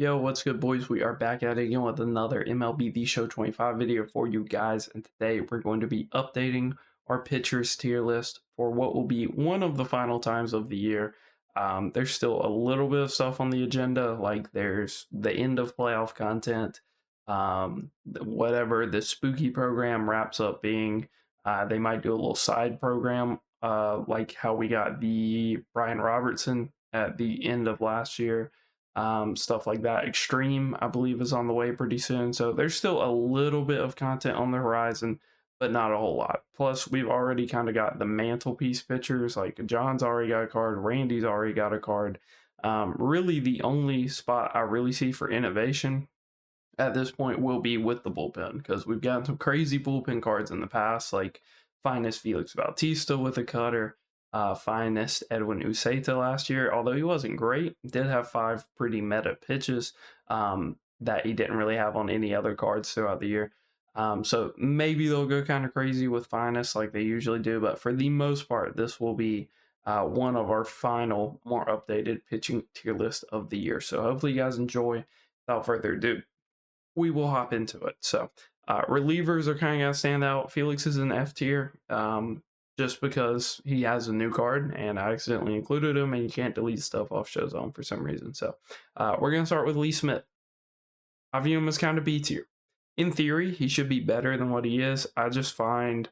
Yo, what's good, boys? We are back at it again with another MLB The Show 25 video for you guys, and today we're going to be updating our pitchers tier list for what will be one of the final times of the year. There's still a little bit of stuff on the agenda, like there's the end of playoff content, whatever the spooky program wraps up being. They might do a little side program, like how we got the Brian Robertson at the end of last year, stuff like that. Extreme, I believe, is on the way pretty soon. So there's still a little bit of content on the horizon, but not a whole lot. Plus, we've already kind of got the mantelpiece pitchers. Like John's already got a card, Randy's already got a card. Really, the only spot I really see for innovation at this point will be with the bullpen, because we've gotten some crazy bullpen cards in the past, like finest Felix Bautista with a cutter, finest Edwin Uceta last year. Although he wasn't great, did have 5 pretty meta pitches that he didn't really have on any other cards throughout the year. So maybe they'll go kind of crazy with finest like they usually do, but for the most part, this will be one of our final, more updated pitching tier list of the year. So hopefully you guys enjoy. Without further ado, we will hop into it. So relievers are kind of going to stand out. Felix is in F tier, just because he has a new card and I accidentally included him, and you can't delete stuff off Show Zone for some reason. So we're going to start with Lee Smith. I view him as kind of B tier. In theory, he should be better than what he is. I just find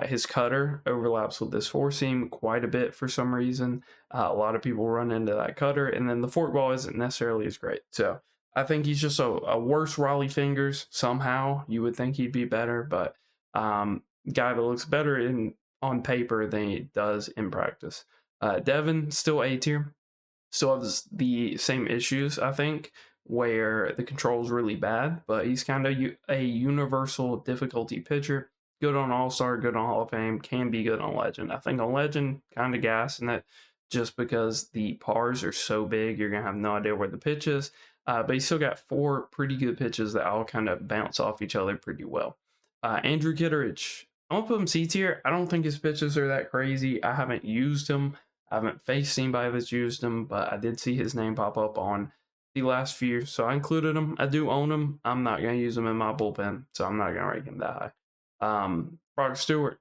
his cutter overlaps with this four seam quite a bit for some reason. A lot of people run into that cutter, and then the forkball isn't necessarily as great. So I think he's just a worse Raleigh fingers. Somehow you would think he'd be better, but guy that looks better on paper than he does in practice. Devin, still A tier. Still has the same issues, I think, where the control is really bad, but he's kind of a universal difficulty pitcher. Good on All-Star, good on Hall of Fame, can be good on Legend. I think on Legend, kind of gassing it just because the pars are so big, you're going to have no idea where the pitch is. But he's still got 4 pretty good pitches that all kind of bounce off each other pretty well. Andrew Kittredge, I'm going to put him C tier. I don't think his pitches are that crazy. I haven't used him. I haven't faced anybody that's used him, but I did see his name pop up on the last few, so I included him. I do own him. I'm not going to use him in my bullpen, so I'm not going to rank him that high. Brock Stewart,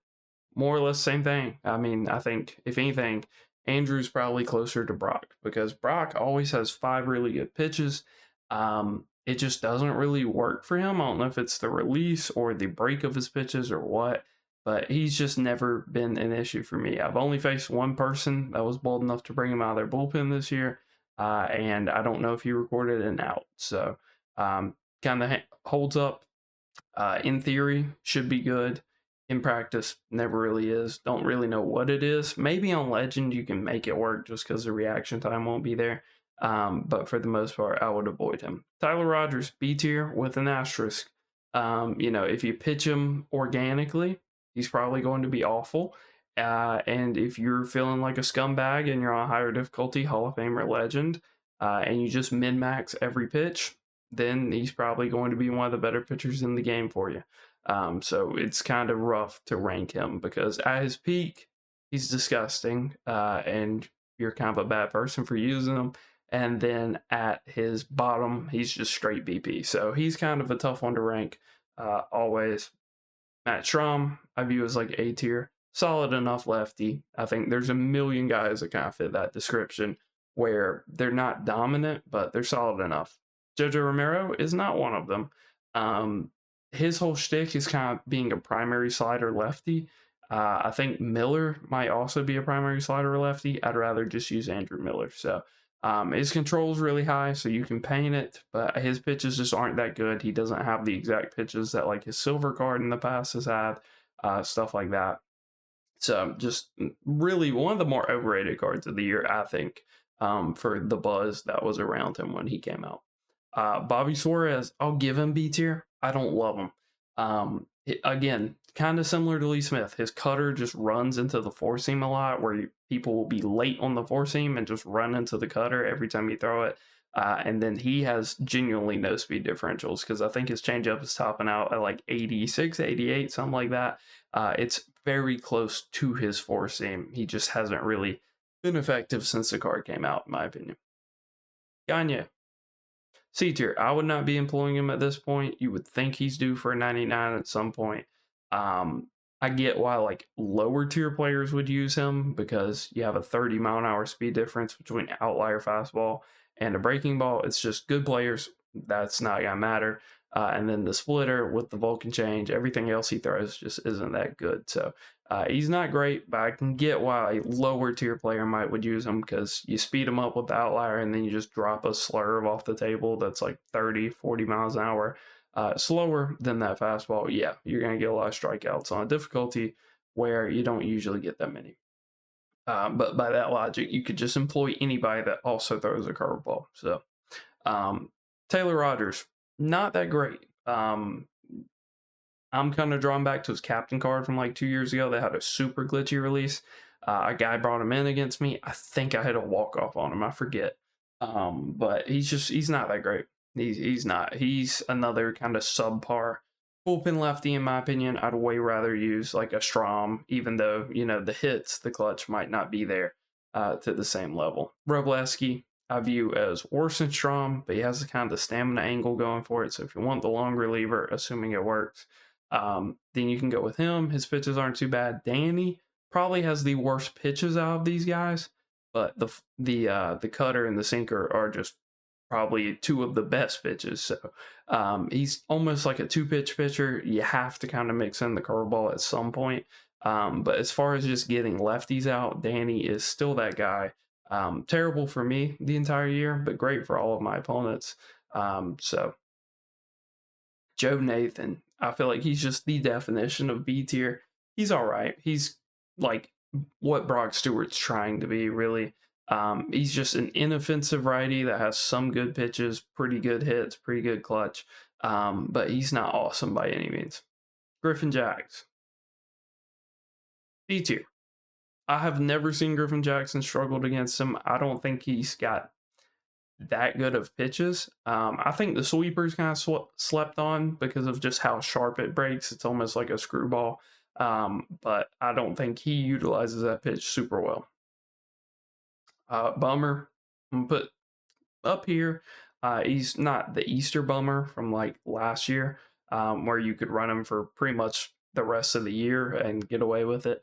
more or less same thing. I mean, I think, if anything, Andrew's probably closer to Brock, because Brock always has 5 really good pitches. It just doesn't really work for him. I don't know if it's the release or the break of his pitches or what, but he's just never been an issue for me. I've only faced one person that was bold enough to bring him out of their bullpen this year, and I don't know if he recorded an out. So kind of holds up. In theory, should be good. In practice, never really is. Don't really know what it is. Maybe on Legend you can make it work just because the reaction time won't be there. But for the most part, I would avoid him. Tyler Rogers, B tier with an asterisk. If you pitch him organically, he's probably going to be awful. And if you're feeling like a scumbag and you're on higher difficulty, Hall of Fame or Legend, and you just min-max every pitch, then he's probably going to be one of the better pitchers in the game for you. So it's kind of rough to rank him, because at his peak, he's disgusting, and you're kind of a bad person for using him. And then at his bottom, he's just straight BP. So he's kind of a tough one to rank always. Matt Strom, I view as like A tier. Solid enough lefty. I think there's a million guys that kind of fit that description, where they're not dominant, but they're solid enough. Jojo Romero is not one of them. His whole shtick is kind of being a primary slider lefty. I think Miller might also be a primary slider lefty. I'd rather just use Andrew Miller. So his control is really high, so you can paint it, but his pitches just aren't that good. He doesn't have the exact pitches that like his silver card in the past has had, stuff like that. So just really one of the more overrated cards of the year, I think, for the buzz that was around him when he came out. Bobby Suarez, I'll give him B tier. I don't love him. Again, kind of similar to Lee Smith. His cutter just runs into the four seam a lot, where people will be late on the four seam and just run into the cutter every time you throw it. And then he has genuinely no speed differentials, because I think his changeup is topping out at like 86, 88, something like that. It's very close to his four seam. He just hasn't really been effective since the card came out, in my opinion. Gagne. C tier. I would not be employing him at this point. You would think he's due for a 99 at some point. Um, I get why like lower tier players would use him because you have a 30-mile-an-hour speed difference between outlier fastball and a breaking ball. It's just good players. That's not gonna matter. And then the splitter with the Vulcan change, everything else he throws just isn't that good. So he's not great, but I can get why a lower tier player might would use him because you speed him up with the outlier and then you just drop a slurve off the table that's like 30, 40 miles an hour. Slower than that fastball, yeah, you're going to get a lot of strikeouts on a difficulty where you don't usually get that many. But by that logic, you could just employ anybody that also throws a curveball. So Taylor Rogers, not that great. I'm kind of drawn back to his captain card from like 2 years ago. They had a super glitchy release. A guy brought him in against me. I think I had a walk off on him. I forget. But he's not that great. He's not. He's another kind of subpar bullpen lefty in my opinion. I'd way rather use like a Strom, even though the hits, the clutch might not be there to the same level. Robleski, I view as worse than Strom, but he has the kind of the stamina angle going for it. So if you want the long reliever, assuming it works, then you can go with him. His pitches aren't too bad. Danny probably has the worst pitches out of these guys, but the cutter and the sinker are just probably two of the best pitches. So he's almost like a two-pitch pitcher. You have to kind of mix in the curveball at some point. But as far as just getting lefties out, Danny is still that guy. Terrible for me the entire year, but great for all of my opponents. So Joe Nathan, I feel like he's just the definition of B tier. He's all right. He's like what Brock Stewart's trying to be, really. He's just an inoffensive righty that has some good pitches, pretty good hits, pretty good clutch, but he's not awesome by any means. Griffin Jax, C tier. I have never seen Griffin Jackson struggled against him. I don't think he's got that good of pitches. I think the sweeper's kind of slept on because of just how sharp it breaks. It's almost like a screwball. But I don't think he utilizes that pitch super well. Bummer, I'm gonna put up here. He's not the Easter Bummer from like last year, where you could run him for pretty much the rest of the year and get away with it.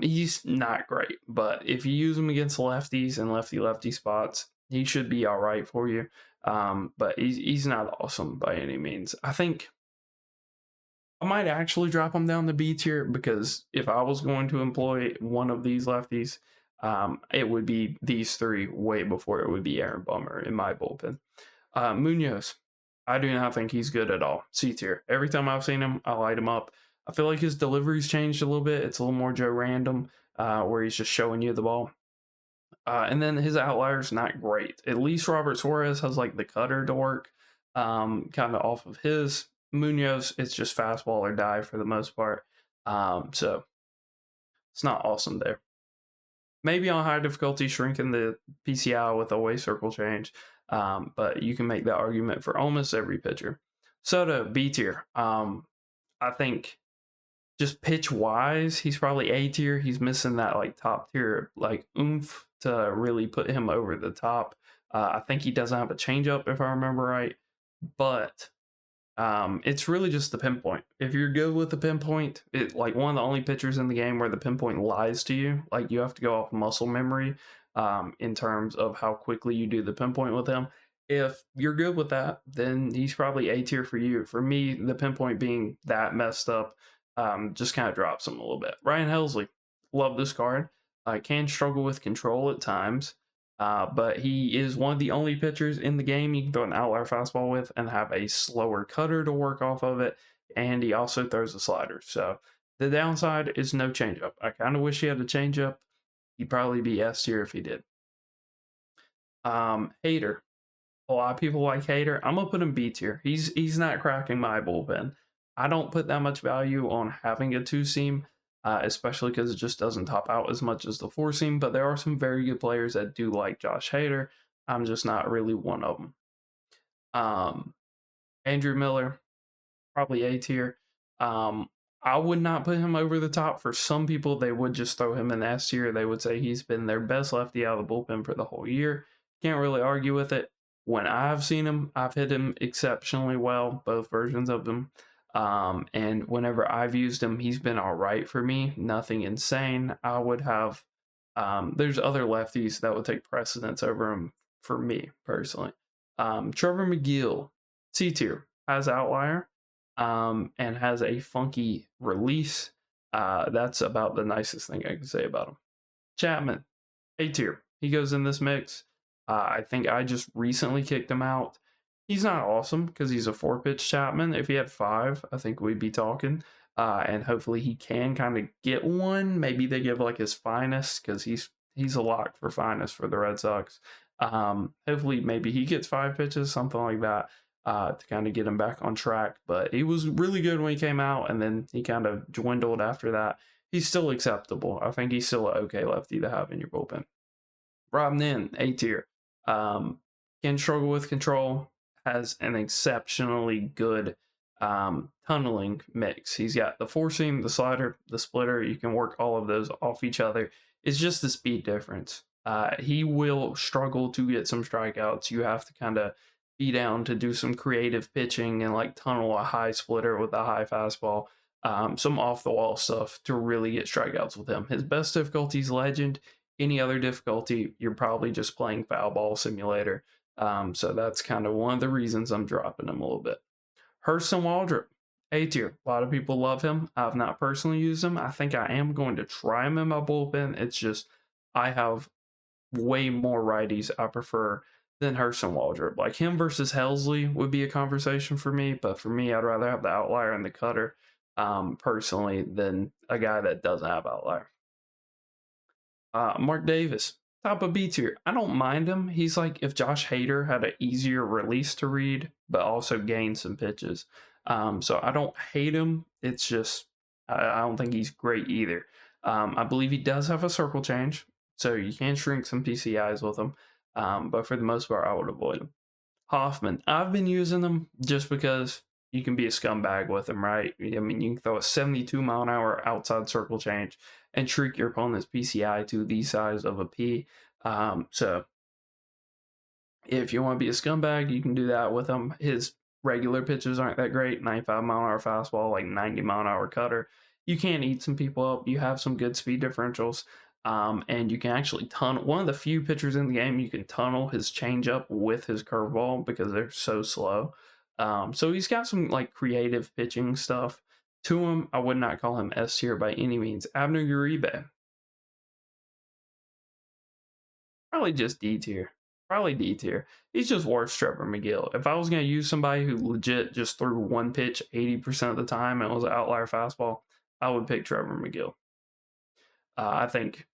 He's not great, but if you use him against lefties and lefty spots, he should be all right for you. But he's not awesome by any means. I think I might actually drop him down to B tier because if I was going to employ one of these lefties, it would be these three way before it would be Aaron Bummer in my bullpen. Munoz, I do not think he's good at all. C tier. Every time I've seen him, I light him up. I feel like his delivery's changed a little bit. It's a little more Joe Random, where he's just showing you the ball. And then his outlier's not great. At least Robert Suarez has like the cutter to work kind of off of his. Munoz, it's just fastball or die for the most part. So it's not awesome there. Maybe on high difficulty, shrinking the PCI with a way circle change. But you can make that argument for almost every pitcher. Soto, B tier. I think just pitch wise, he's probably A tier. He's missing that like top tier like oomph to really put him over the top. I think he doesn't have a changeup if I remember right, but it's really just the pinpoint. If you're good with the pinpoint, it like one of the only pitchers in the game where the pinpoint lies to you. Like you have to go off muscle memory in terms of how quickly you do the pinpoint with him. If you're good with that, then he's probably A tier for you. For me, the pinpoint being that messed up just kind of drops him a little bit. Ryan Helsley, love this card. Can struggle with control at times, but he is one of the only pitchers in the game you can throw an outlier fastball with and have a slower cutter to work off of it, and he also throws a slider. So the downside is no changeup. I kind of wish he had a changeup. He'd probably be S tier if he did. Hater. A lot of people like Hater. I'm gonna put him B tier. He's not cracking my bullpen. I don't put that much value on having a two seam, especially because it just doesn't top out as much as the four seam. But there are some very good players that do like Josh Hader. I'm just not really one of them. Andrew Miller, probably A tier. I would not put him over the top. For some people, they would just throw him in S tier. They would say he's been their best lefty out of the bullpen for the whole year. Can't really argue with it. when I've seen him, I've hit him exceptionally well, both versions of him. And whenever I've used him, he's been all right for me. Nothing insane. I would have. There's other lefties that would take precedence over him for me personally. Trevor McGill, C tier, has outlier, and has a funky release. That's about the nicest thing I can say about him. Chapman, A tier. He goes in this mix. I think I just recently kicked him out. He's not awesome because he's a 4 pitch Chapman. If he had 5, I think we'd be talking. And hopefully he can kind of get one. Maybe they give like his finest because he's a lock for finest for the Red Sox. Hopefully maybe he gets 5 pitches, something like that, to kind of get him back on track. But he was really good when he came out, and then he kind of dwindled after that. He's still acceptable. I think he's still an okay lefty to have in your bullpen. Rob Nin, A tier. Can struggle with control, has an exceptionally good tunneling mix. He's got the four seam, the slider, the splitter. You can work all of those off each other. It's just the speed difference. He will struggle to get some strikeouts. You have to kind of be down to do some creative pitching and like tunnel a high splitter with a high fastball. Some off the wall stuff to really get strikeouts with him. His best difficulty is legend. Any other difficulty, you're probably just playing foul ball simulator. So that's kind of one of the reasons I'm dropping him a little bit. Hurston Waldrop, A tier. A lot of people love him. I've not personally used him. I think I am going to try him in my bullpen. It's just I have way more righties I prefer than Hurston Waldrop. Like him versus Helsley would be a conversation for me, but for me, I'd rather have the outlier and the cutter personally than a guy that doesn't have outlier. Mark Davis, top of B tier. I don't mind him. He's like if Josh Hader had an easier release to read, but also gained some pitches. So I don't hate him. It's just I don't think he's great either. I believe he does have a circle change, so you can shrink some PCIs with him. But for the most part, I would avoid him. Hoffman, I've been using them just because you can be a scumbag with them, right? I mean, you can throw a 72-mile-an-hour outside circle change and shrink your opponent's PCI to the size of a pea. So if you want to be a scumbag, you can do that with him. His regular pitches aren't that great. 95-mile-an-hour fastball, like 90-mile-an-hour cutter. You can eat some people up. You have some good speed differentials. And you can actually tunnel. One of the few pitchers in the game you can tunnel his changeup with his curveball because they're so slow. So he's got some like creative pitching stuff to him. I would not call him S tier by any means. Abner Uribe, probably just D tier. Probably D tier. He's just worse Trevor McGill. If I was going to use somebody who legit just threw one pitch 80% of the time and was an outlier fastball, I would pick Trevor McGill. I think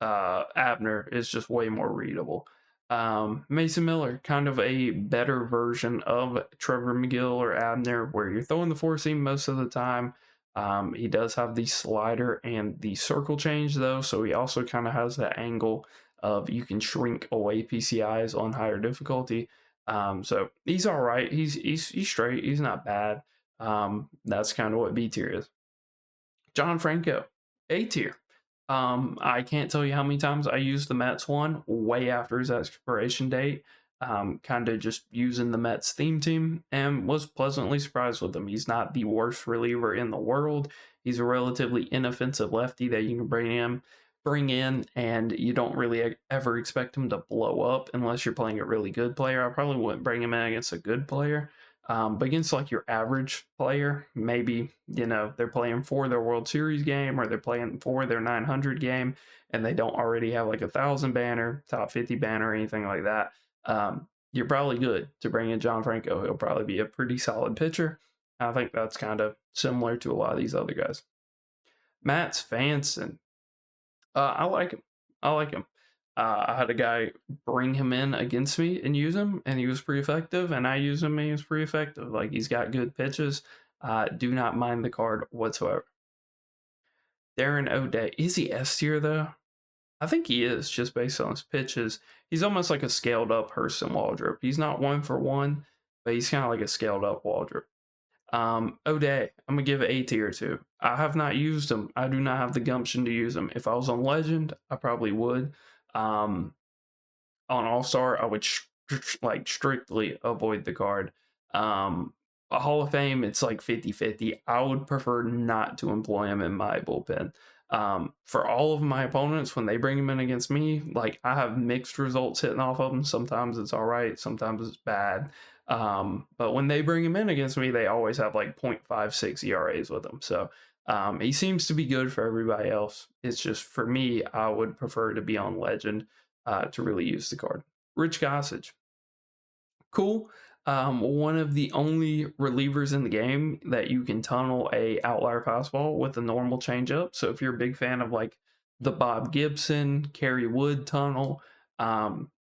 Abner is just way more readable. Mason Miller, kind of a better version of Trevor McGill or Abner, where you're throwing the four seam most of the time. He does have the slider and the circle change though, so he also kind of has that angle of you can shrink away PCIs on higher difficulty. So he's all right. He's straight. He's not bad. That's kind of what B tier is. John Franco, A tier. I can't tell you how many times I used the Mets one way after his expiration date. Kind of just using the Mets theme team and was pleasantly surprised with him. He's not the worst reliever in the world. He's a relatively inoffensive lefty that you can bring in, and you don't really ever expect him to blow up unless you're playing a really good player. I probably wouldn't bring him in against a good player. But against like your average player, maybe, they're playing for their World Series game or they're playing for their 900 game and they don't already have like 1,000 banner, top 50 banner, or anything like that. You're probably good to bring in John Franco. He'll probably be a pretty solid pitcher. I think that's kind of similar to a lot of these other guys. Matt's Vanson. I like him. I had a guy bring him in against me and use him, and he was pretty effective. And I use him, and he was pretty effective. Like, he's got good pitches. Do not mind the card whatsoever. Darren O'Day. Is he S tier, though? I think he is, just based on his pitches. He's almost like a scaled-up Hurston Waldrop. He's not 1-for-1, but he's kind of like a scaled-up Waldrop. O'Day, I'm going to give it A tier too. I have not used him. I do not have the gumption to use him. If I was on Legend, I probably would. On All-Star, I would like strictly avoid the card. Um, a Hall of Fame, it's like 50-50. I would prefer not to employ him in my bullpen. For all of my opponents, when they bring him in against me, like I have mixed results hitting off of him. Sometimes it's all right, sometimes it's bad. But when they bring him in against me, they always have like 0.56 ERAs with him. So he seems to be good for everybody else. It's just for me, I would prefer to be on Legend to really use the card. Rich Gossage, cool. One of the only relievers in the game that you can tunnel a outlier fastball with a normal changeup. So if you're a big fan of like the Bob Gibson, Kerry Wood tunnel,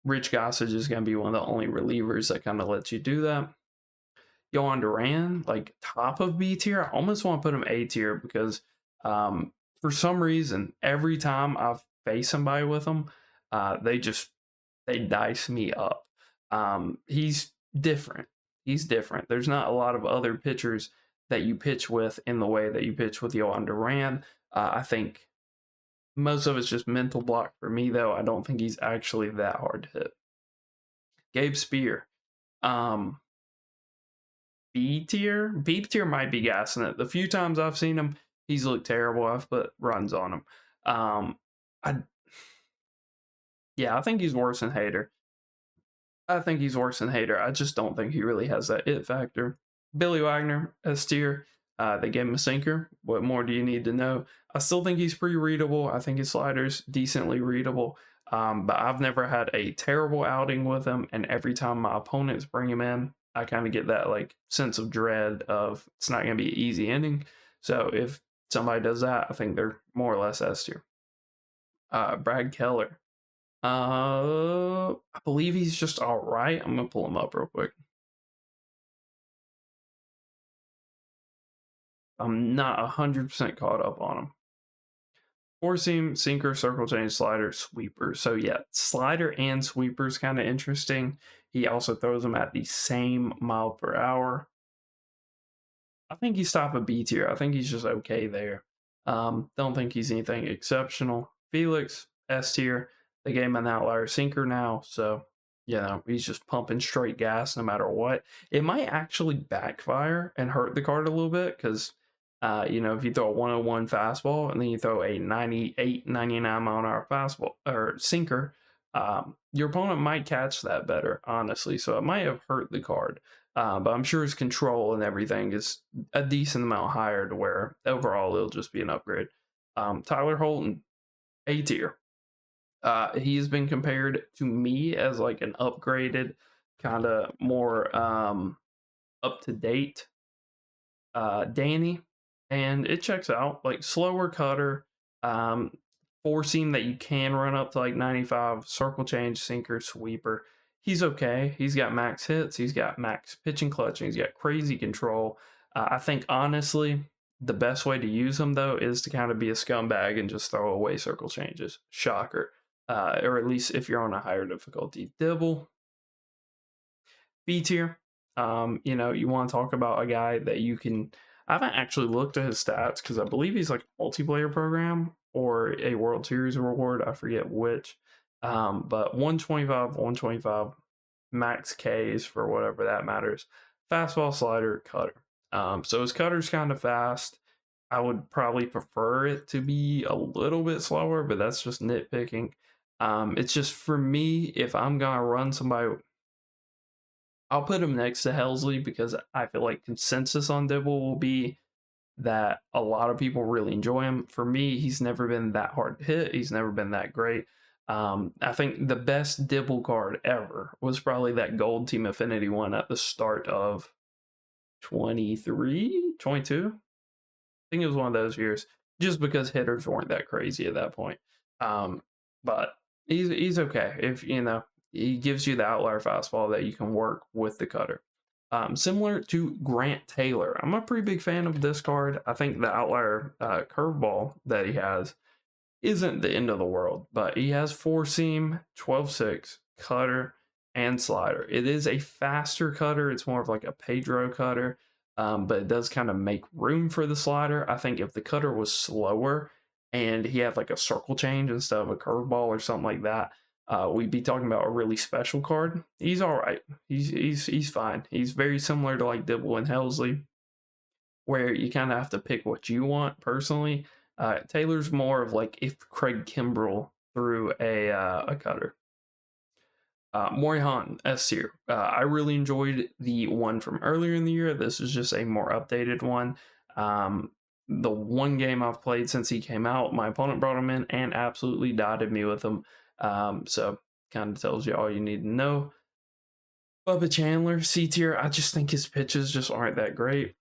Rich Gossage is going to be one of the only relievers that kind of lets you do that. Yohan Duran, like top of B tier. I almost want to put him A tier because for some reason, every time I've faced somebody with him, they dice me up. He's different. He's different. There's not a lot of other pitchers that you pitch with in the way that you pitch with Yohan Duran. I think most of it's just mental block for me, though. I don't think he's actually that hard to hit. Gabe Spear. B tier? B tier might be gassing it. The few times I've seen him, he's looked terrible. I've put runs on him. I think he's worse than Hader. I just don't think he really has that it factor. Billy Wagner, S tier. They gave him a sinker. What more do you need to know? I still think he's pretty readable. I think his slider's decently readable. But I've never had a terrible outing with him. And every time my opponents bring him in, I kind of get that like sense of dread of it's not going to be an easy inning. So if somebody does that, I think they're more or less S tier. Brad Keller. I believe he's just all right. I'm going to pull him up real quick. I'm not 100% caught up on him. Four seam, sinker, circle change, slider, sweeper. So yeah, slider and sweeper is kind of interesting. He also throws them at the same mile per hour. I think he's top of B tier. I think he's just okay there. Don't think he's anything exceptional. Felix, S tier. They gave him an outlier sinker now, so he's just pumping straight gas no matter what. It might actually backfire and hurt the card a little bit because if you throw a 101 fastball and then you throw a 98, 99 mile an hour fastball or sinker, your opponent might catch that better, honestly. So it might have hurt the card. But I'm sure his control and everything is a decent amount higher to where overall it'll just be an upgrade. Tyler Holton, A tier. He has been compared to me as like an upgraded, kind of more up to date Danny, and it checks out. Like slower cutter, four seam that you can run up to like 95, circle change, sinker, sweeper. He's okay. He's got max hits. He's got max pitching clutch. And he's got crazy control. I think honestly, the best way to use him though is to kind of be a scumbag and just throw away circle changes. Shocker. Or at least if you're on a higher difficulty. Dibble, B tier. You want to talk about a guy that you can. I haven't actually looked at his stats because I believe he's like a multiplayer program or a World Series reward. I forget which. But 125 max Ks for whatever that matters. Fastball, slider, cutter. So his cutter's kind of fast. I would probably prefer it to be a little bit slower, but that's just nitpicking. It's just for me, if I'm gonna run somebody, I'll put him next to Helsley because I feel like consensus on Dibble will be that a lot of people really enjoy him. For me, he's never been that hard to hit. He's never been that great. I think the best Dibble card ever was probably that Gold Team Affinity one at the start of 23, 22. I think it was one of those years, just because hitters weren't that crazy at that point. But he's okay if he gives you the outlier fastball that you can work with the cutter. Similar to Grant Taylor, I'm a pretty big fan of this card. I think the outlier curveball that he has isn't the end of the world, but he has four seam, 12-6, cutter, and slider. It is a faster cutter. It's more of like a Pedro cutter, but it does kind of make room for the slider. I think if the cutter was slower and he had like a circle change instead of a curveball or something like that, we'd be talking about a really special card. He's all right. He's fine. He's very similar to like Dibble and Helsley, where you kind of have to pick what you want personally. Taylor's more of like if Craig Kimbrell threw a cutter. Morihan S tier. I really enjoyed the one from earlier in the year. This is just a more updated one. The one game I've played since he came out, my opponent brought him in and absolutely dotted me with him. So kind of tells you all you need to know. Bubba Chandler, C tier. I just think his pitches just aren't that great.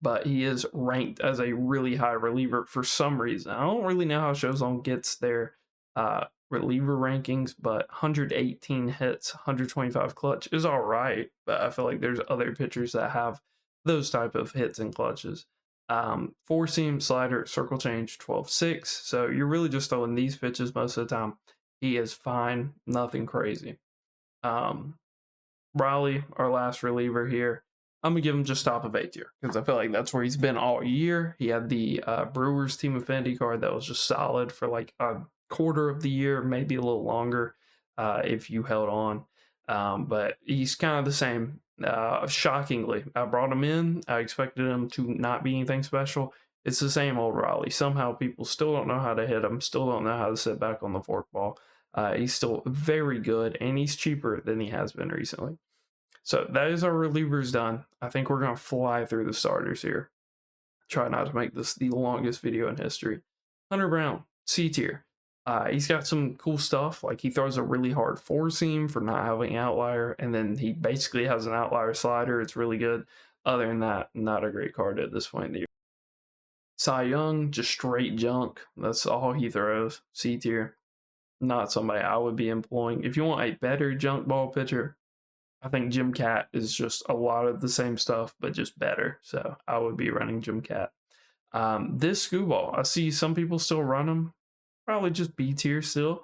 But he is ranked as a really high reliever for some reason. I don't really know how Shozon gets their reliever rankings, but 118 hits, 125 clutch is all right. But I feel like there's other pitchers that have those type of hits and clutches. Four seam, slider, circle change, 12-6. So you're really just throwing these pitches most of the time. He is fine, nothing crazy. Riley, our last reliever here, I'm going to give him just top of A tier because I feel like that's where he's been all year. He had the Brewers Team Affinity card that was just solid for like a quarter of the year, maybe a little longer if you held on. But he's kind of the same. Shockingly, I brought him in. I expected him to not be anything special. It's the same old Riley. Somehow people still don't know how to hit him, still don't know how to sit back on the forkball. He's still very good, and he's cheaper than he has been recently. So that is our relievers done. I think we're going to fly through the starters here. Try not to make this the longest video in history. Hunter Brown, C tier. He's got some cool stuff. Like he throws a really hard four seam for not having outlier, and then he basically has an outlier slider. It's really good. Other than that, not a great card at this point in the year. Cy Young, just straight junk. That's all he throws. C tier. Not somebody I would be employing. If you want a better junk ball pitcher, I think Jim Cat is just a lot of the same stuff, but just better. So I would be running Jim Cat. This Scooball, I see some people still run him. Probably just B tier still.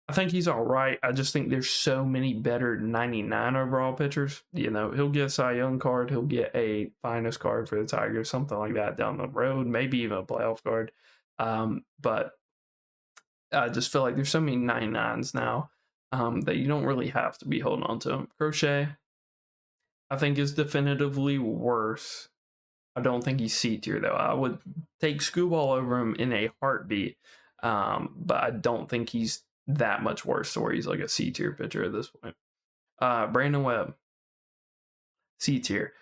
I think he's all right. I just think there's so many better 99 overall pitchers. You know, he'll get a Cy Young card. He'll get a finest card for the Tigers, something like that down the road. Maybe even a playoff card. But I just feel like there's so many 99s now. That you don't really have to be holding on to him. Crochet, I think, is definitively worse. I don't think he's C tier, though. I would take Scooball over him in a heartbeat, but I don't think he's that much worse to where he's like a C tier pitcher at this point. Brandon Webb, C tier.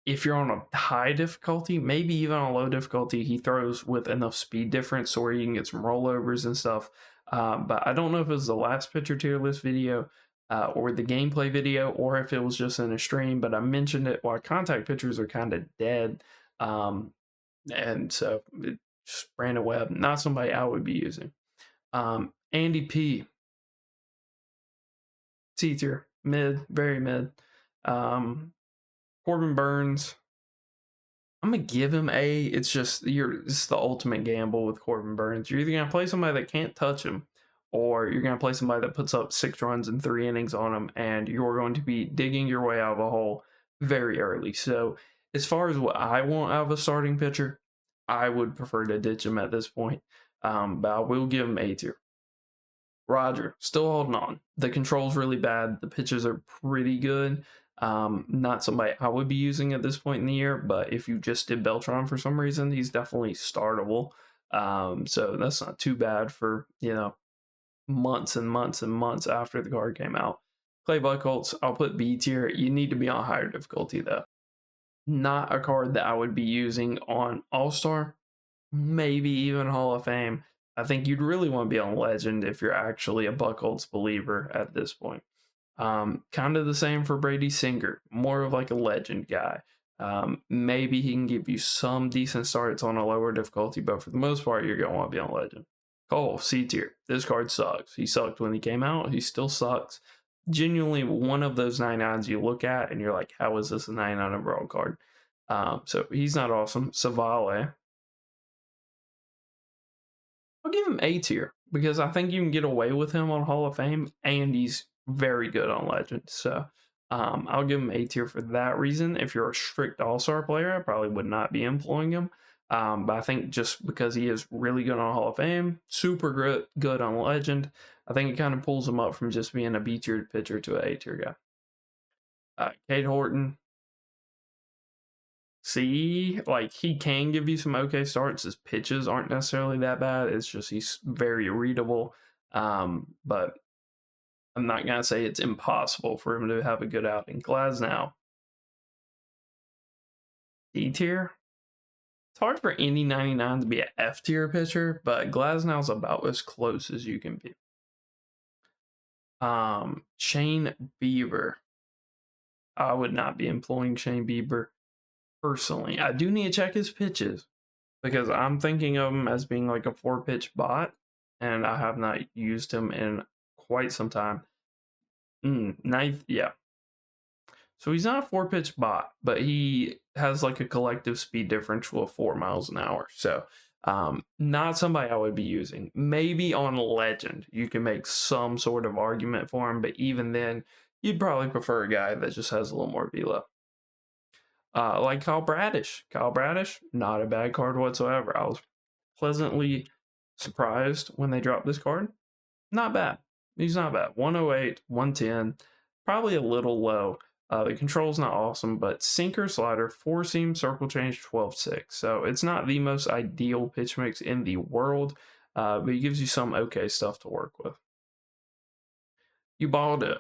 If you're on a high difficulty, maybe even on a low difficulty, he throws with enough speed difference so where you can get some rollovers and stuff. But I don't know if it was the last pitcher tier list video or the gameplay video or if it was just in a stream, but I mentioned it while contact pitchers are kind of dead. And so just Brandon Webb, not somebody I would be using. Andy P. C tier, mid, very mid. Corbin Burns, I'm gonna give him A. It's just it's the ultimate gamble with Corbin Burns. You're either gonna play somebody that can't touch him, or you're gonna play somebody that puts up 6 runs in 3 innings on him, and you're going to be digging your way out of a hole very early. So as far as what I want out of a starting pitcher, I would prefer to ditch him at this point. But I will give him A tier. Roger, still holding on. The control's really bad. The pitches are pretty good. Not somebody I would be using at this point in the year, but if you just did Beltran for some reason, he's definitely startable. So that's not too bad for, you know, months and months and months after the card came out. Clay Buchholz, I'll put B tier. You need to be on higher difficulty though. Not a card that I would be using on All-Star, maybe even Hall of Fame. I think you'd really want to be on Legend if you're actually a Buchholz believer at this point. Kind of the same for Brady Singer, more of like a Legend guy. Maybe he can give you some decent starts on a lower difficulty, but for the most part, you're going to want to be on Legend. Cole, C tier. This card sucks. He sucked when he came out. He still sucks. Genuinely one of those 99s you look at and you're like, how is this a 99 overall card? So he's not awesome. Savale, I'll give him A tier because I think you can get away with him on Hall of Fame and he's very good on Legend. So I'll give him A tier for that reason. If you're a strict All-Star player, I probably would not be employing him. But I think just because he is really good on Hall of Fame, super good on Legend, I think it kind of pulls him up from just being a B tier pitcher to an A tier guy. Cade Horton, see, like he can give you some okay starts. His pitches aren't necessarily that bad. It's just he's very readable. But I'm not gonna say it's impossible for him to have a good outing. Glasnow, D tier. It's hard for any 99 to be an F tier pitcher, but Glasnow's about as close as you can be. Shane Bieber. I would not be employing Shane Bieber personally. I do need to check his pitches because I'm thinking of him as being like a 4-pitch bot, and I have not used him in quite some time. Ninth, yeah. So he's not a 4-pitch bot, but he has like a collective speed differential of 4 miles an hour. So not somebody I would be using. Maybe on Legend, you can make some sort of argument for him, but even then, you'd probably prefer a guy that just has a little more velo. Like Kyle Bradish. Kyle Bradish, not a bad card whatsoever. I was pleasantly surprised when they dropped this card. Not bad. He's not bad. 108, 110, probably a little low. The control's not awesome, but sinker, slider, 4-seam, circle change, 12-6. So it's not the most ideal pitch mix in the world, but it gives you some okay stuff to work with. Ubaldo,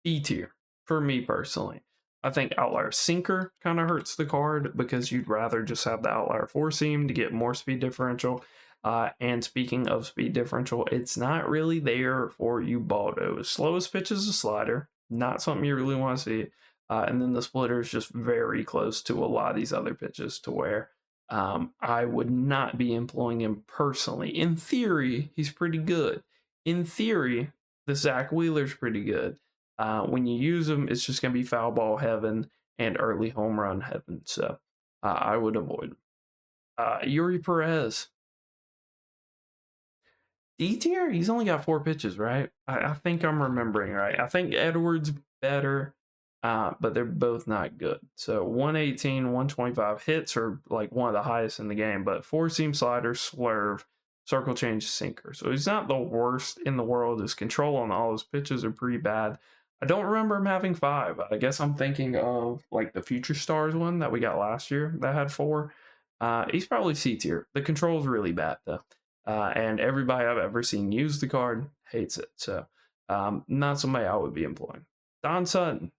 E tier for me personally. I think outlier sinker kind of hurts the card because you'd rather just have the outlier 4-seam to get more speed differential. And speaking of speed differential, it's not really there for Ubaldo. His slowest pitch is a slider, not something you really want to see. And then the splitter is just very close to a lot of these other pitches to where I would not be employing him personally. In theory, he's pretty good. In theory, the Zach Wheeler's pretty good. When you use him, it's just going to be foul ball heaven and early home run heaven. So I would avoid him. Yuri Perez. D tier? He's only got 4 pitches, right? I think I'm remembering right. I think Edwards better, but they're both not good. So 118, 125 hits are like one of the highest in the game, but 4-seam slider, swerve, circle change, sinker. So he's not the worst in the world. His control on all his pitches are pretty bad. I don't remember him having 5. I guess I'm thinking of like the Future Stars one that we got last year that had 4. He's probably C tier. The control is really bad though. And everybody I've ever seen use the card hates it. So not somebody I would be employing. Don Sutton,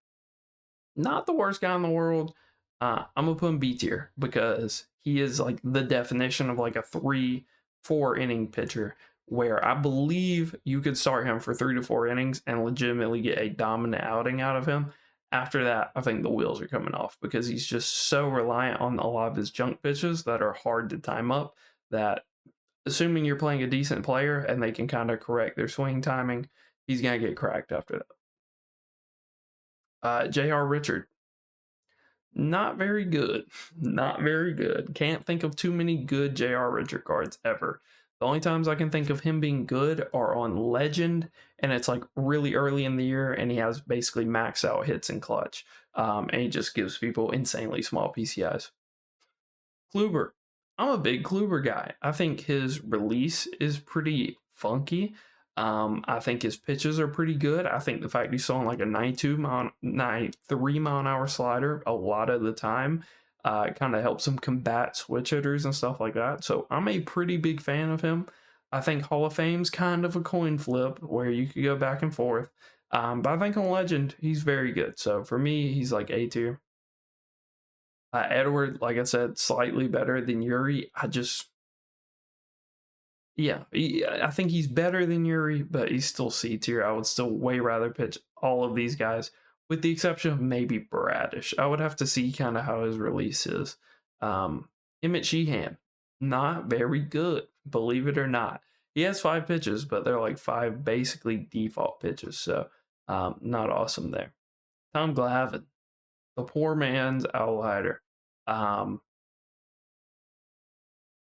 not the worst guy in the world. I'm going to put him B tier because he is like the definition of like a 3-4 inning pitcher where I believe you could start him for 3 to 4 innings and legitimately get a dominant outing out of him. After that, I think the wheels are coming off because he's just so reliant on a lot of his junk pitches that are hard to time up that assuming you're playing a decent player and they can kind of correct their swing timing, he's going to get cracked after that. J.R. Richard. Not very good. Not very good. Can't think of too many good J.R. Richard cards ever. The only times I can think of him being good are on Legend, and it's like really early in the year, and he has basically max out hits and clutch. And he just gives people insanely small PCIs. Kluber. I'm a big Kluber guy. I think his release is pretty funky. I think his pitches are pretty good. I think the fact he's on like a 93 mile an hour slider a lot of the time kind of helps him combat switch hitters and stuff like that. So I'm a pretty big fan of him. I think Hall of Fame's kind of a coin flip where you could go back and forth. But I think on Legend, he's very good. So for me, he's like A tier. Edward, like I said, slightly better than Yuri. I think he's better than Yuri, but he's still C tier. I would still way rather pitch all of these guys, with the exception of maybe Bradish. I would have to see kind of how his release is. Emmett Sheehan, not very good, believe it or not. He has 5 pitches, but they're like 5 basically default pitches, so not awesome there. Tom Glavine, the poor man's outlier.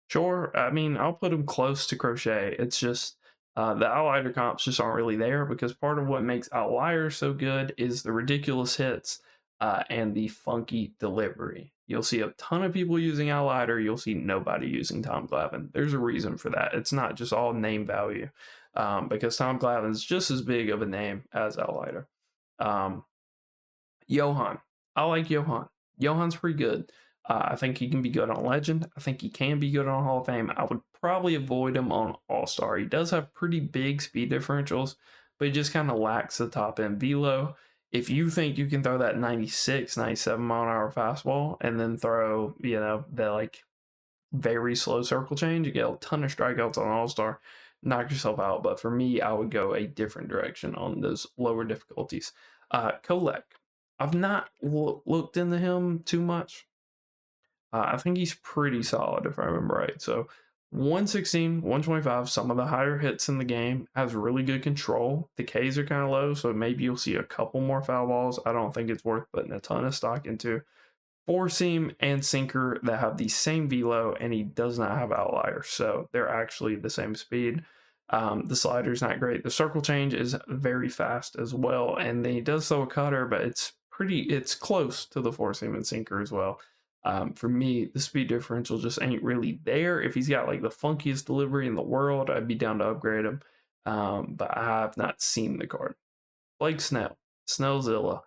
Sure, I mean, I'll put him close to Crochet. It's just the outlier comps just aren't really there because part of what makes outliers so good is the ridiculous hits and the funky delivery. You'll see a ton of people using Outlier. You'll see nobody using Tom Glavine. There's a reason for that. It's not just all name value, because Tom Glavine's just as big of a name as Outlier. Johan. I like Johan. Johan's pretty good. I think he can be good on Legend. I think he can be good on Hall of Fame. I would probably avoid him on All-Star. He does have pretty big speed differentials, but he just kind of lacks the top end velo. If you think you can throw that 96, 97 mile an hour fastball and then throw, the like very slow circle change, you get a ton of strikeouts on All-Star, knock yourself out. But for me, I would go a different direction on those lower difficulties. Kolek. I've not looked into him too much. I think he's pretty solid if I remember right. So 116, 125, some of the higher hits in the game, has really good control. The Ks are kind of low, so maybe you'll see a couple more foul balls. I don't think it's worth putting a ton of stock into. Four seam and sinker that have the same velo, and he does not have outliers, so they're actually the same speed. The slider's not great. The circle change is very fast as well, and then he does throw a cutter, but it's close to the four seam and sinker as well. For me, the speed differential just ain't really there. If he's got like the funkiest delivery in the world, I'd be down to upgrade him. But I have not seen the card. Blake Snell, Snellzilla.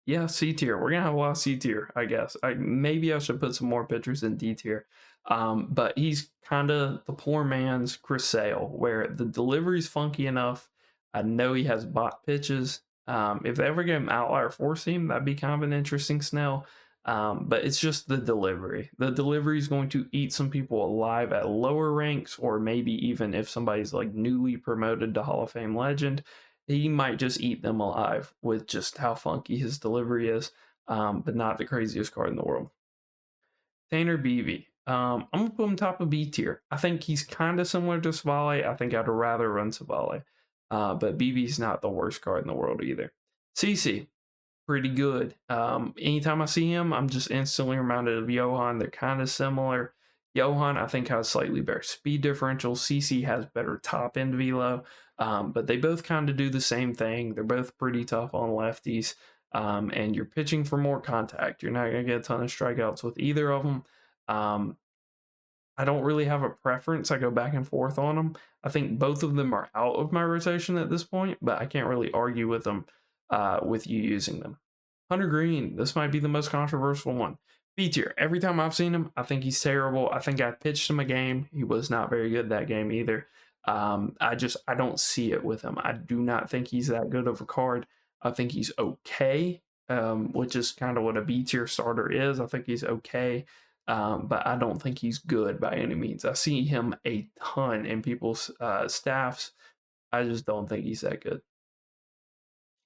Yeah, C tier. We're gonna have a lot of C tier, I guess. Maybe I should put some more pitchers in D tier. But he's kind of the poor man's Chris Sale, where the delivery's funky enough. I know he has bot pitches. If they ever get him outlier four seam, that'd be kind of an interesting Snell. But it's just the delivery. The delivery is going to eat some people alive at lower ranks, or maybe even if somebody's like newly promoted to Hall of Fame legend, he might just eat them alive with just how funky his delivery is. But not the craziest card in the world. Tanner Beebe. I'm gonna put him top of B tier. I think he's kind of similar to Savale. I think I'd rather run Savale. But BB's not the worst card in the world either. CC, pretty good. Anytime I see him, I'm just instantly reminded of Johan. They're kind of similar. Johan, I think, has slightly better speed differential. CC has better top end velo. But they both kind of do the same thing. They're both pretty tough on lefties. And you're pitching for more contact. You're not going to get a ton of strikeouts with either of them. I don't really have a preference. I go back and forth on them. I think both of them are out of my rotation at this point, but I can't really argue with them with you using them. Hunter Green, this might be the most controversial one. B tier. Every time I've seen him, I think he's terrible. I think I pitched him a game. He was not very good that game either. I don't see it with him. I do not think he's that good of a card. I think he's okay, which is kind of what a B tier starter is. I think he's okay. But I don't think he's good by any means. I see him a ton in people's staffs. I just don't think he's that good.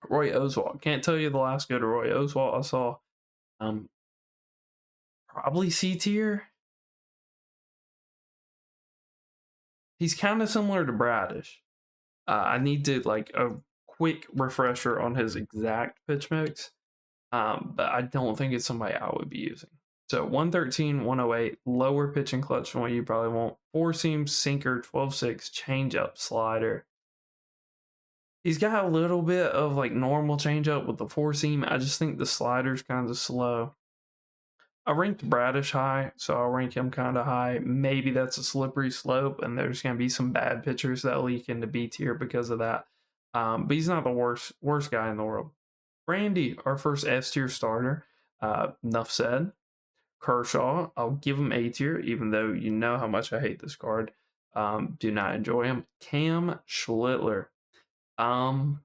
Roy Oswalt. Can't tell you the last good Roy Oswalt I saw. Probably C tier. He's kind of similar to Bradish. I need to like a quick refresher on his exact pitch mix. But I don't think it's somebody I would be using. So 113, 108, lower pitch and clutch than what you probably want. Four seam, sinker, 12-6, changeup, slider. He's got a little bit of like normal changeup with the four seam. I just think the slider's kind of slow. I ranked Bradish high, so I'll rank him kind of high. Maybe that's a slippery slope, and there's going to be some bad pitchers that leak into B tier because of that. But he's not the worst guy in the world. Randy, our first S tier starter. Enough said. Kershaw, I'll give him A tier, even though you know how much I hate this card. Do not enjoy him. Cam Schlittler. I'm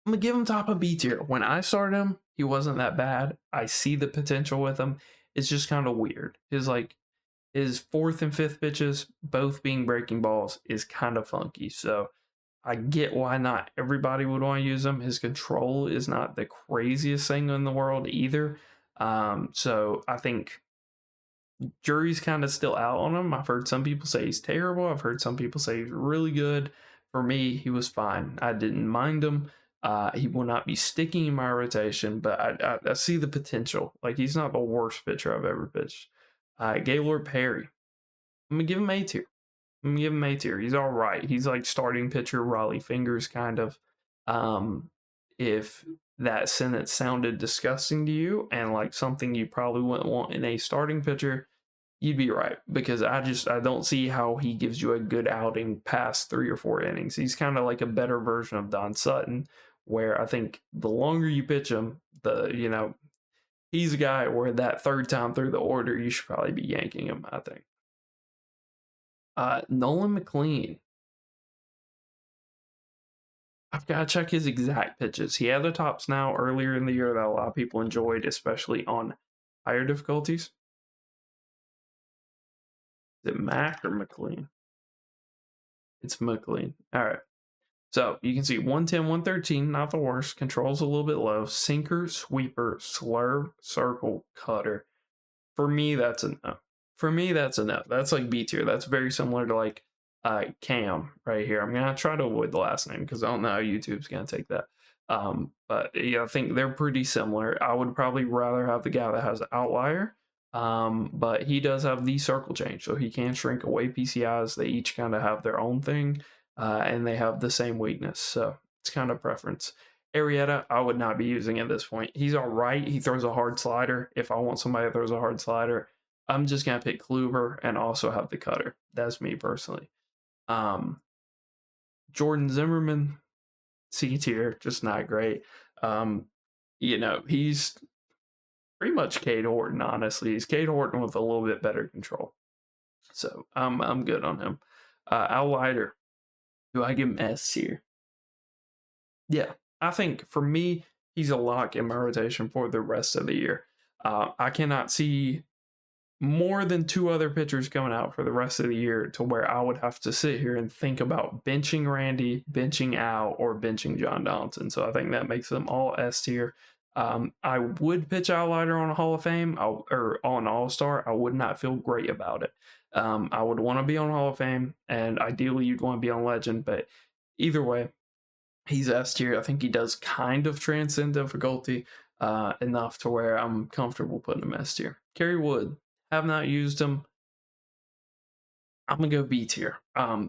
gonna give him top of B tier. When I started him, he wasn't that bad. I see the potential with him. It's just kind of weird. His fourth and fifth pitches, both being breaking balls, is kind of funky. So I get why not everybody would want to use him. His control is not the craziest thing in the world either. So I think jury's kind of still out on him. I've heard some people say he's terrible. I've heard some people say he's really good. For me, he was fine. I didn't mind him. He will not be sticking in my rotation, but I see the potential. Like, he's not the worst pitcher I've ever pitched. Gaylord Perry. I'm going to give him A tier. He's all right. He's like starting pitcher Raleigh Fingers kind of. if that sentence sounded disgusting to you and like something you probably wouldn't want in a starting pitcher, you'd be right, because I don't see how he gives you a good outing past 3 or 4 innings. He's kind of like a better version of Don Sutton, where I think the longer you pitch him, he's a guy where that third time through the order, you should probably be yanking him, I think. Nolan McLean. I've got to check his exact pitches. He had the tops now earlier in the year that a lot of people enjoyed, especially on higher difficulties. Is it Mac or McLean? It's McLean. All right. So you can see 110, 113, not the worst. Controls a little bit low. Sinker, sweeper, slurve, circle, cutter. For me, that's a no. For me, that's a no. That's like B tier. That's very similar to like Cam right here. I'm gonna try to avoid the last name because I don't know how YouTube's gonna take that. But yeah, I think they're pretty similar. I would probably rather have the guy that has outlier. But he does have the circle change, so he can shrink away PCIs. They each kind of have their own thing, and they have the same weakness. So it's kind of preference. Arrieta, I would not be using at this point. He's all right. He throws a hard slider. If I want somebody that throws a hard slider, I'm just gonna pick Kluber and also have the cutter. That's me personally. Jordan Zimmerman, C tier, just not great. He's pretty much Cade Horton, honestly. He's Cade Horton with a little bit better control. So I'm good on him. Al Leiter, do I give him S tier? Yeah, I think for me, he's a lock in my rotation for the rest of the year. I cannot see more than 2 other pitchers coming out for the rest of the year to where I would have to sit here and think about benching Randy, benching Al, or benching John Donaldson. So I think that makes them all S tier. I would pitch Al Leiter on a Hall of Fame or on All-Star. I would not feel great about it. I would want to be on Hall of Fame, and ideally you'd want to be on Legend, but either way, he's S tier. I think he does kind of transcend difficulty enough to where I'm comfortable putting him S tier. Kerry Wood, have not used him. I'm gonna go B tier.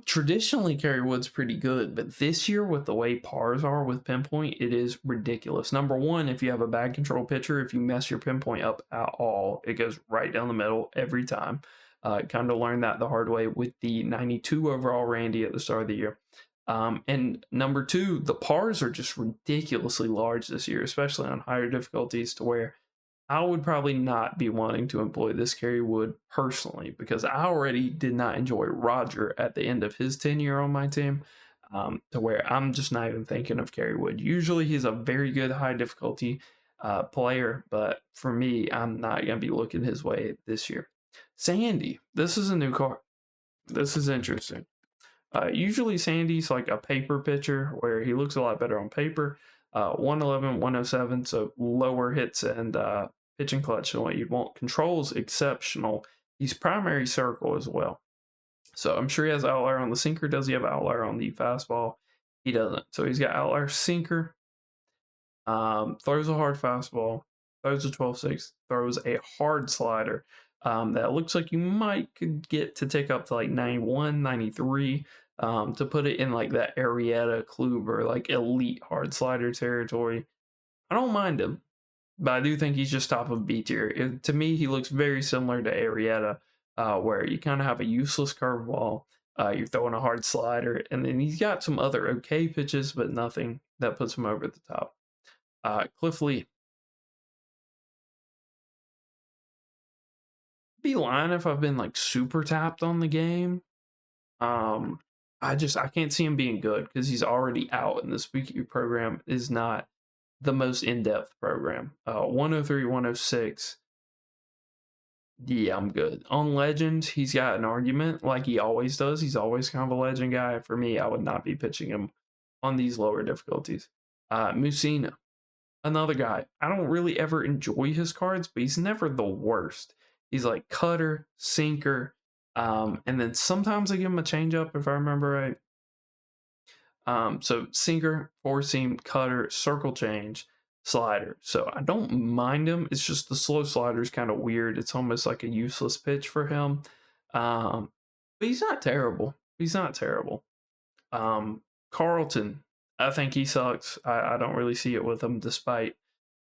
Traditionally, Kerry Wood's pretty good, but this year with the way pars are with pinpoint, it is ridiculous. Number one, if you have a bad control pitcher, if you mess your pinpoint up at all, it goes right down the middle every time. Kind of learned that the hard way with the 92 overall Randy at the start of the year. And number two, the pars are just ridiculously large this year, especially on higher difficulties, to where I would probably not be wanting to employ this Kerry Wood personally, because I already did not enjoy Roger at the end of his tenure on my team, to where I'm just not even thinking of Kerry Wood. Usually he's a very good high difficulty player, but for me, I'm not going to be looking his way this year. Sandy, this is a new card. This is interesting. Usually Sandy's like a paper pitcher where he looks a lot better on paper. 111, 107, so lower hits and pitching clutch than what you'd want. Control's exceptional. He's primary circle as well. So I'm sure he has outlier on the sinker. Does he have outlier on the fastball? He doesn't. So he's got outlier sinker. Throws a hard fastball. Throws a 12-6. Throws a hard slider. That looks like you might could get to take up to like 91, 93. To put it in like that Arrieta, Kluber, like elite hard slider territory. I don't mind him, but I do think he's just top of B tier. To me, he looks very similar to Arrieta, where you kind of have a useless curveball, you're throwing a hard slider, and then he's got some other okay pitches, but nothing that puts him over the top. Cliff Lee. Be lying if I've been like super tapped on the game. I can't see him being good because he's already out, and the Spooky program is not the most in-depth program. 103, 106. Yeah, I'm good. On Legend, he's got an argument like he always does. He's always kind of a Legend guy. For me, I would not be pitching him on these lower difficulties. Musina, another guy. I don't really ever enjoy his cards, but he's never the worst. He's like cutter, sinker, and then sometimes I give him a changeup if I remember right. So sinker, four seam, cutter, circle change, slider. So I don't mind him. It's just the slow slider is kind of weird. It's almost like a useless pitch for him. But he's not terrible. He's not terrible. Carlton, I think he sucks. I don't really see it with him, despite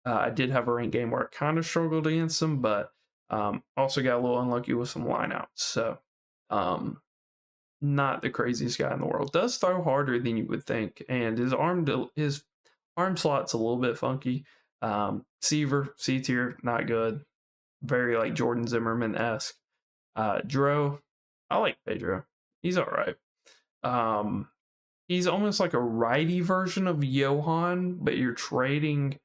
I did have a ranked game where I kind of struggled against him, but also got a little unlucky with some lineouts. So, um, not the craziest guy in the world. Does throw harder than you would think, and his arm slot's a little bit funky. Seaver, C tier, not good. Very like Jordan Zimmerman esque. Dro, I like Pedro. He's all right. Um, he's almost like a righty version of Johan, but you're trading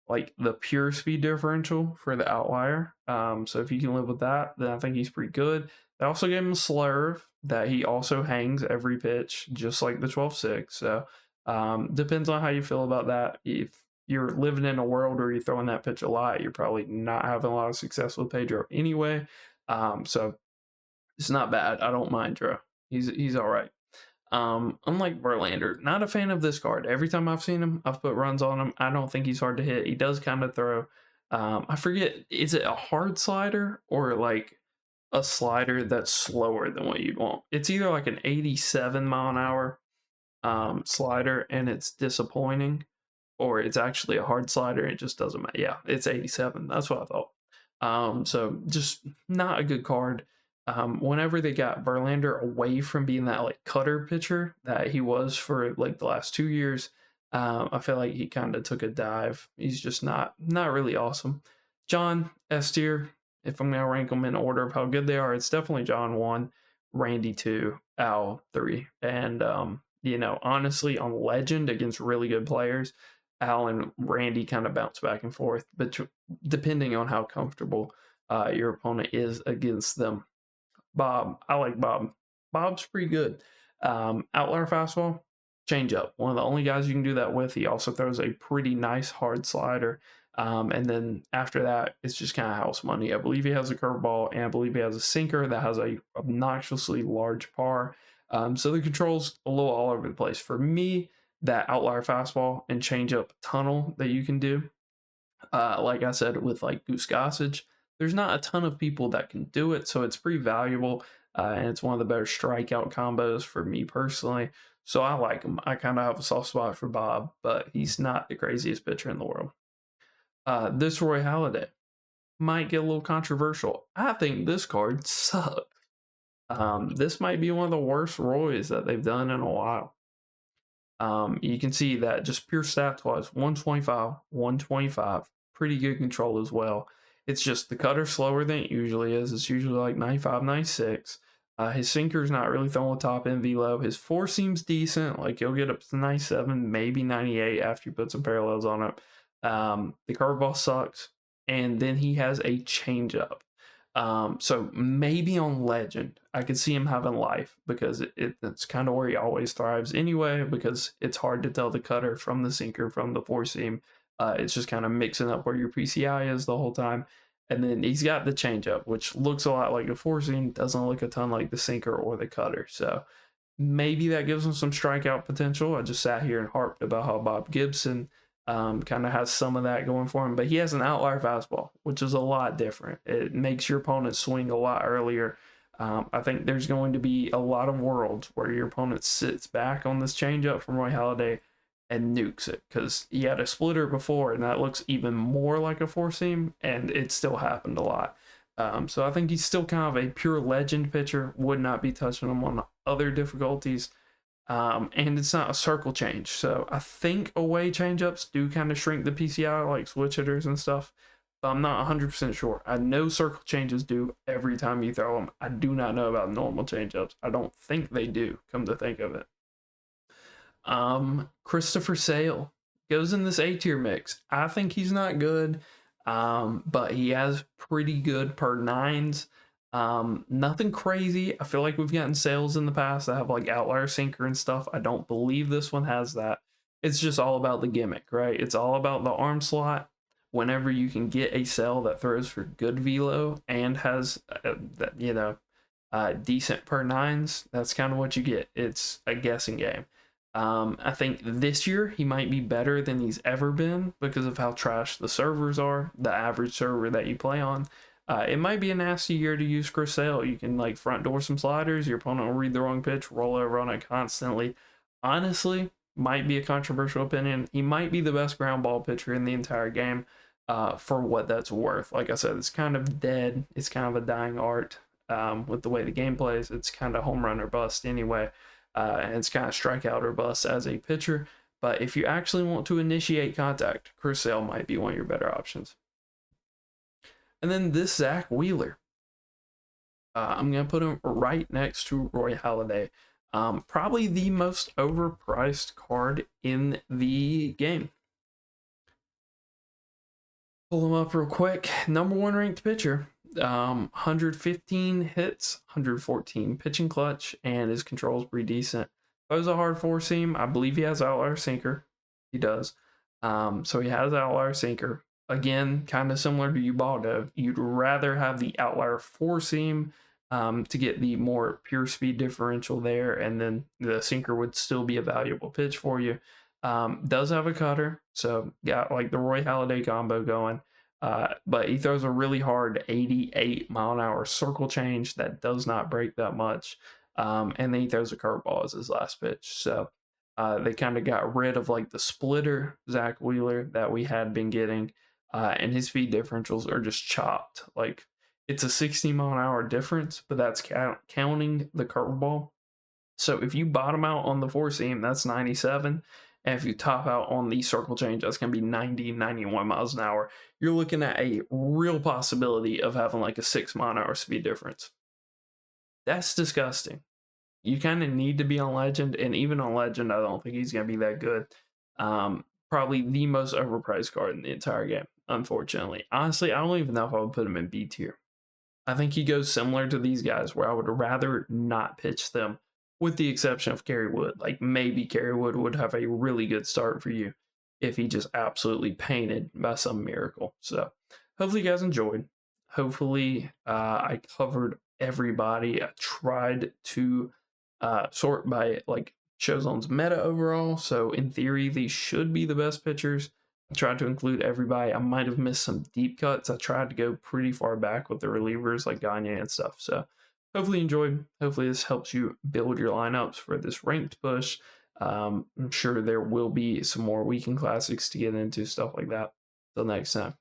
like the pure speed differential for the outlier. So if you can live with that, then I think he's pretty good. They also gave him a slurve that he also hangs every pitch, just like the 12-6. So depends on how you feel about that. If you're living in a world where you're throwing that pitch a lot, you're probably not having a lot of success with Pedro anyway. So it's not bad. I don't mind Drew. He's all right. Unlike Verlander, not a fan of this card. Every time I've seen him, I've put runs on him. I don't think he's hard to hit. He does kind of throw. I forget, is it a hard slider or like a slider that's slower than what you'd want? It's either like an 87 mile an hour slider and it's disappointing, or it's actually a hard slider. It just doesn't matter. Yeah, it's 87. That's what I thought. So just not a good card. Whenever they got Verlander away from being that like cutter pitcher that he was for like the last 2 years, I feel like he kind of took a dive. He's just not really awesome. John S tier. If I'm gonna rank them in order of how good they are, it's definitely John 1, Randy 2, Al 3, and honestly, on Legend against really good players, Al and Randy kind of bounce back and forth, but depending on how comfortable your opponent is against them. Bob, I like Bob. Bob's pretty good. Outlier fastball, change up. One of the only guys you can do that with. He also throws a pretty nice hard slider. And then after that, it's just kind of house money. I believe he has a curveball, and I believe he has a sinker that has a obnoxiously large par. So the control's a little all over the place. For me, that outlier fastball and changeup tunnel that you can do, like I said, with like Goose Gossage, there's not a ton of people that can do it, so it's pretty valuable, and it's one of the better strikeout combos for me personally. So I like him. I kind of have a soft spot for Bob, but he's not the craziest pitcher in the world. This Roy Halladay might get a little controversial. I think this card sucks. This might be one of the worst Roys that they've done in a while. You can see that just pure stats wise, 125, 125, pretty good control as well. It's just the cutter slower than it usually is. It's usually like 95, 96. His sinker's not really throwing the top end velo. His four seems decent. Like he'll get up to 97, maybe 98 after you put some parallels on it. The curveball sucks. And then he has a changeup. So maybe on Legend, I could see him having life because it's kind of where he always thrives anyway, because it's hard to tell the cutter from the sinker from the four seam. It's just kind of mixing up where your PCI is the whole time. And then he's got the changeup, which looks a lot like a four seam, doesn't look a ton like the sinker or the cutter. So maybe that gives him some strikeout potential. I just sat here and harped about how Bob Gibson kind of has some of that going for him, but he has an outlier fastball, which is a lot different. It makes your opponent swing a lot earlier. I think there's going to be a lot of worlds where your opponent sits back on this changeup from Roy Halladay and nukes it, because he had a splitter before and that looks even more like a four seam, and it still happened a lot. So I think he's still kind of a pure Legend pitcher. Would not be touching him on other difficulties. And it's not a circle change. So I think away changeups do kind of shrink the PCI, like switch hitters and stuff. But I'm not 100% sure. I know circle changes do every time you throw them. I do not know about normal changeups. I don't think they do, come to think of it. Christopher Sale goes in this A tier mix. I think he's not good, but he has pretty good per nines. Nothing crazy. I feel like we've gotten sales in the past that have like outlier sinker and stuff. I don't believe this one has that. It's just all about the gimmick, right? It's all about the arm slot. Whenever you can get a cell that throws for good velo and has decent per nines, that's kind of what you get. It's a guessing game. I think this year he might be better than he's ever been because of how trash the servers are, the average server that you play on. It might be a nasty year to use Chris Sale. You can like front door some sliders, your opponent will read the wrong pitch, roll over on it constantly. Honestly, might be a controversial opinion. He might be the best ground ball pitcher in the entire game, for what that's worth. Like I said, it's kind of dead. It's kind of a dying art, with the way the game plays. It's kind of home run or bust anyway, and it's kind of strikeout or bust as a pitcher. But if you actually want to initiate contact, Chris Sale might be one of your better options. And then this Zach Wheeler. I'm going to put him right next to Roy Halladay. Probably the most overpriced card in the game. Pull him up real quick. Number 1 ranked pitcher. 115 hits, 114 pitching clutch, and his control's pretty decent. Throws a hard four seam. I believe he has outlier sinker. He does. So he has outlier sinker. Again, kind of similar to Ubaldo. You'd rather have the outlier four seam, to get the more pure speed differential there, and then the sinker would still be a valuable pitch for you. Does have a cutter, so got like the Roy Halladay combo going. But he throws a really hard 88-mile-an-hour circle change that does not break that much. And then he throws a curveball as his last pitch. So they kind of got rid of like the splitter Zach Wheeler that we had been getting, and his speed differentials are just chopped. Like, it's a 60-mile-an-hour difference, but that's counting the curveball. So if you bottom out on the four seam, that's 97. And if you top out on the circle change, that's going to be 90, 91 miles an hour. You're looking at a real possibility of having like a 6-mile-an-hour speed difference. That's disgusting. You kind of need to be on Legend, and even on Legend, I don't think he's going to be that good. Probably the most overpriced card in the entire game, unfortunately. Honestly, I don't even know if I would put him in B tier. I think he goes similar to these guys, where I would rather not pitch them, with the exception of Kerry Wood. Like, maybe Kerry Wood would have a really good start for you if he just absolutely painted by some miracle. So hopefully you guys enjoyed. Hopefully I covered everybody. I tried to sort by like Showzone's meta overall. So in theory, these should be the best pitchers. I tried to include everybody. I might have missed some deep cuts. I tried to go pretty far back with the relievers like Gagne and stuff. So hopefully you enjoyed. Hopefully this helps you build your lineups for this ranked push. I'm sure there will be some more weekend classics to get into, stuff like that. Till next time.